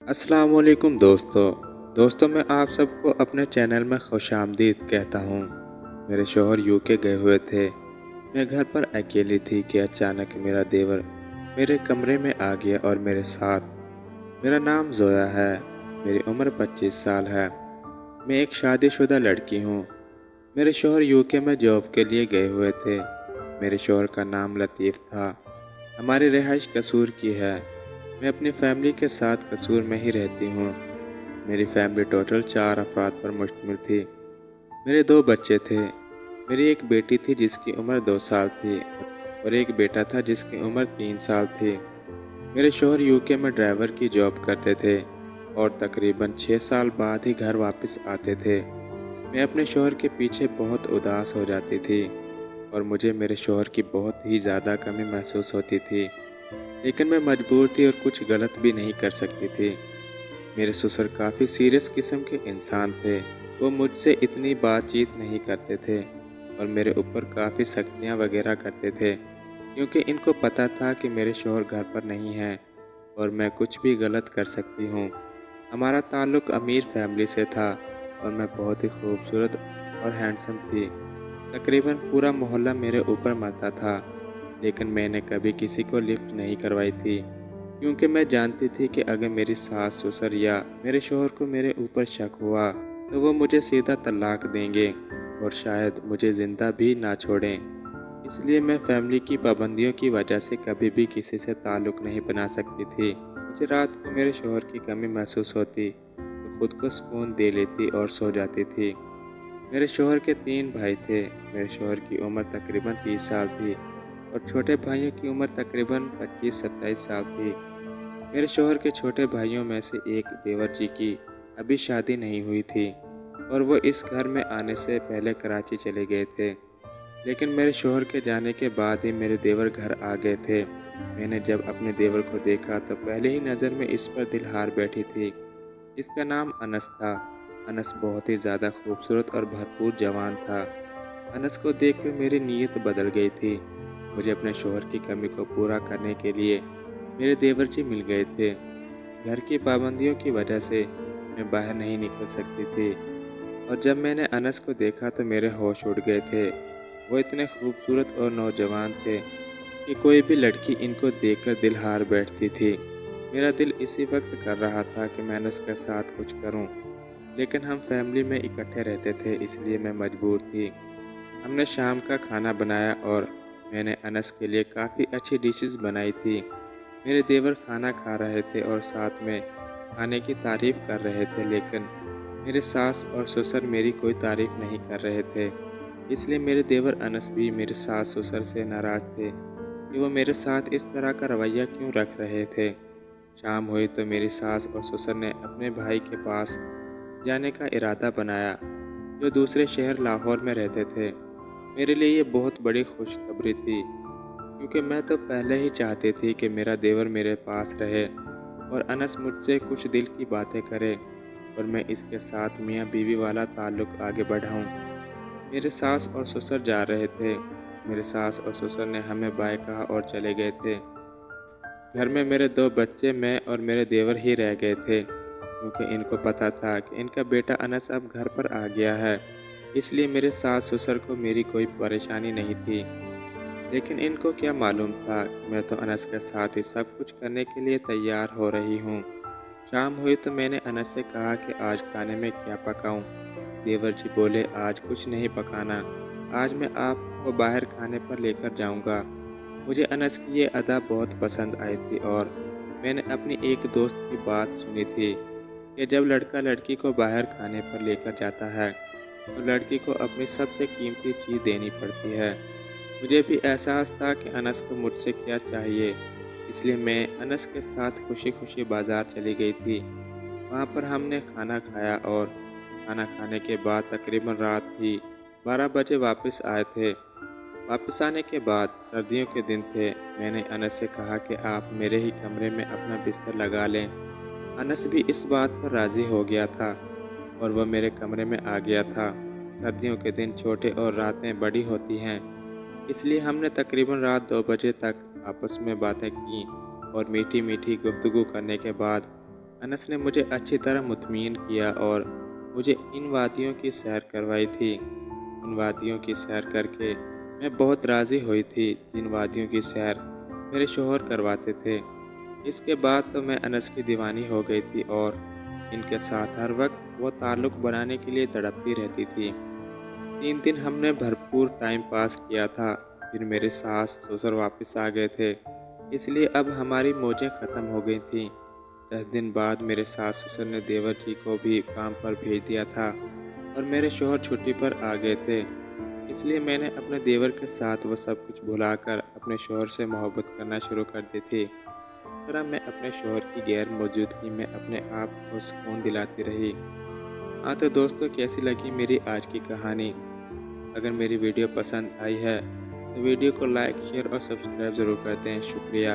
अस्सलाम वालेकुम दोस्तों मैं आप सबको अपने चैनल में खुश आमदीद कहता हूँ। मेरे शौहर यूके गए हुए थे। मैं घर पर अकेली थी कि अचानक मेरा देवर मेरे कमरे में आ गया और मेरे साथ। मेरा नाम ज़ोया है। मेरी उम्र 25 साल है। मैं एक शादीशुदा लड़की हूँ। मेरे शौहर यूके में जॉब के लिए गए हुए थे। मेरे शौहर का नाम लतीफ़ था। हमारी रिहाइश कसूर की है। मैं अपनी फैमिली के साथ कसूर में ही रहती हूँ। मेरी फैमिली टोटल 4 अफराद पर मुश्तमिल थी। मेरे 2 बच्चे थे। मेरी एक बेटी थी जिसकी उम्र 2 साल थी और एक बेटा था जिसकी उम्र 3 साल थी। मेरे शौहर यूके में ड्राइवर की जॉब करते थे और तकरीबन 6 साल बाद ही घर वापस आते थे। मैं अपने शौहर के पीछे बहुत उदास हो जाती थी और मुझे मेरे शौहर की बहुत ही ज़्यादा कमी महसूस होती थी। लेकिन मैं मजबूर थी और कुछ गलत भी नहीं कर सकती थी। मेरे ससुर काफ़ी सीरियस किस्म के इंसान थे। वो मुझसे इतनी बातचीत नहीं करते थे और मेरे ऊपर काफ़ी सख्तियाँ वगैरह करते थे क्योंकि इनको पता था कि मेरे शौहर घर पर नहीं हैं और मैं कुछ भी गलत कर सकती हूँ। हमारा ताल्लुक़ अमीर फैमिली से था और मैं बहुत ही खूबसूरत और हैंडसम थी। तकरीबन पूरा मोहल्ला मेरे ऊपर मरता था, लेकिन मैंने कभी किसी को लिफ्ट नहीं करवाई थी क्योंकि मैं जानती थी कि अगर मेरी सास ससुर या मेरे शौहर को मेरे ऊपर शक हुआ तो वो मुझे सीधा तलाक देंगे और शायद मुझे ज़िंदा भी ना छोड़ें। इसलिए मैं फैमिली की पाबंदियों की वजह से कभी भी किसी से ताल्लुक़ नहीं बना सकती थी। मुझे रात को मेरे शौहर की कमी महसूस होती तो खुद को सुकून दे लेती और सो जाती थी। मेरे शौहर के 3 भाई थे। मेरे शौहर की उम्र तकरीबन 30 साल थी और छोटे भाइयों की उम्र तकरीबन 25-27 साल थी। मेरे शौहर के छोटे भाइयों में से एक देवर जी की अभी शादी नहीं हुई थी और वो इस घर में आने से पहले कराची चले गए थे। लेकिन मेरे शौहर के जाने के बाद ही मेरे देवर घर आ गए थे। मैंने जब अपने देवर को देखा तो पहले ही नज़र में इस पर दिल हार बैठी थी। इसका नाम अनस था। अनस बहुत ही ज़्यादा खूबसूरत और भरपूर जवान था। अनस को देखकर मेरी नीयत बदल गई थी। मुझे अपने शौहर की कमी को पूरा करने के लिए मेरे देवर जी मिल गए थे। घर की पाबंदियों की वजह से मैं बाहर नहीं निकल सकती थी और जब मैंने अनस को देखा तो मेरे होश उड़ गए थे। वो इतने खूबसूरत और नौजवान थे कि कोई भी लड़की इनको देखकर दिल हार बैठती थी। मेरा दिल इसी वक्त कर रहा था कि मैं अनस के साथ कुछ करूं, लेकिन हम फैमिली में इकट्ठे रहते थे इसलिए मैं मजबूर थी। हमने शाम का खाना बनाया और मैंने अनस के लिए काफ़ी अच्छी डिशेस बनाई थी। मेरे देवर खाना खा रहे थे और साथ में खाने की तारीफ़ कर रहे थे, लेकिन मेरे सास और ससुर मेरी कोई तारीफ़ नहीं कर रहे थे। इसलिए मेरे देवर अनस भी मेरे सास ससुर से नाराज़ थे कि वो मेरे साथ इस तरह का रवैया क्यों रख रहे थे। शाम हुई तो मेरी सास और ससुर ने अपने भाई के पास जाने का इरादा बनाया, जो दूसरे शहर लाहौर में रहते थे। मेरे लिए ये बहुत बड़ी खुशखबरी थी क्योंकि मैं तो पहले ही चाहती थी कि मेरा देवर मेरे पास रहे और अनस मुझसे कुछ दिल की बातें करे और मैं इसके साथ मियाँ बीवी वाला ताल्लुक़ आगे बढ़ाऊँ। मेरे सास और ससुर जा रहे थे। मेरे सास और ससुर ने हमें बाय कहा और चले गए थे। घर में मेरे 2 बच्चे, मैं और मेरे देवर ही रह गए थे क्योंकि इनको पता था कि इनका बेटा अनस अब घर पर आ गया है। इसलिए मेरे सास ससुर को मेरी कोई परेशानी नहीं थी। लेकिन इनको क्या मालूम था कि मैं तो अनस के साथ ही सब कुछ करने के लिए तैयार हो रही हूँ। शाम हुई तो मैंने अनस से कहा कि आज खाने में क्या पकाऊं। देवर जी बोले, आज कुछ नहीं पकाना, आज मैं आपको बाहर खाने पर लेकर जाऊंगा। मुझे अनस की ये अदा बहुत पसंद आई थी और मैंने अपनी एक दोस्त की बात सुनी थी कि जब लड़का लड़की को बाहर खाने पर लेकर जाता है तो लड़की को अपनी सबसे कीमती चीज़ देनी पड़ती है। मुझे भी एहसास था कि अनस को मुझसे क्या चाहिए, इसलिए मैं अनस के साथ खुशी खुशी बाज़ार चली गई थी। वहाँ पर हमने खाना खाया और खाना खाने के बाद तकरीबन रात ही 12 बजे वापस आए थे। वापस आने के बाद सर्दियों के दिन थे। मैंने अनस से कहा कि आप मेरे ही कमरे में अपना बिस्तर लगा लें। अनस भी इस बात पर राज़ी हो गया था और वह मेरे कमरे में आ गया था। सर्दियों के दिन छोटे और रातें बड़ी होती हैं, इसलिए हमने तकरीबन रात 2 बजे तक आपस में बातें की और मीठी मीठी गुफ्तगू करने के बाद انس نے مجھے اچھی طرح مطمئن کیا اور مجھے ان وادیوں کی سیر کروائی تھی۔ ان وادیوں کی سیر کر کے میں بہت راضی ہوئی تھی جن وادیوں کی سیر میرے شوہر کرواتے تھے۔ اس کے بعد تو میں انس کی دیوانی ہو گئی تھی اور ان کے ساتھ ہر وقت وہ تعلق بنانے کے لیے تڑپتی رہتی تھی۔ 3 دن ہم نے بھرپور ٹائم پاس کیا تھا، پھر میرے ساس سسر واپس آ گئے تھے، اس لیے اب ہماری موجیں ختم ہو گئی تھیں۔ 10 دن بعد میرے ساس سسر نے دیور جی کو بھی کام پر بھیج دیا تھا اور میرے شوہر چھٹی پر آ گئے تھے، اس لیے میں نے اپنے دیور کے ساتھ وہ سب کچھ بھلا کر اپنے شوہر سے محبت کرنا شروع کر دی تھی۔ اس طرح میں اپنے شوہر کی غیر موجودگی میں اپنے آپ کو سکون دلاتی رہی۔ ہاں تو دوستو، کیسی لگی میری آج کی کہانی؟ اگر میری ویڈیو پسند آئی ہے تو ویڈیو کو لائک، شیئر اور سبسکرائب ضرور کر دیں۔ شکریہ۔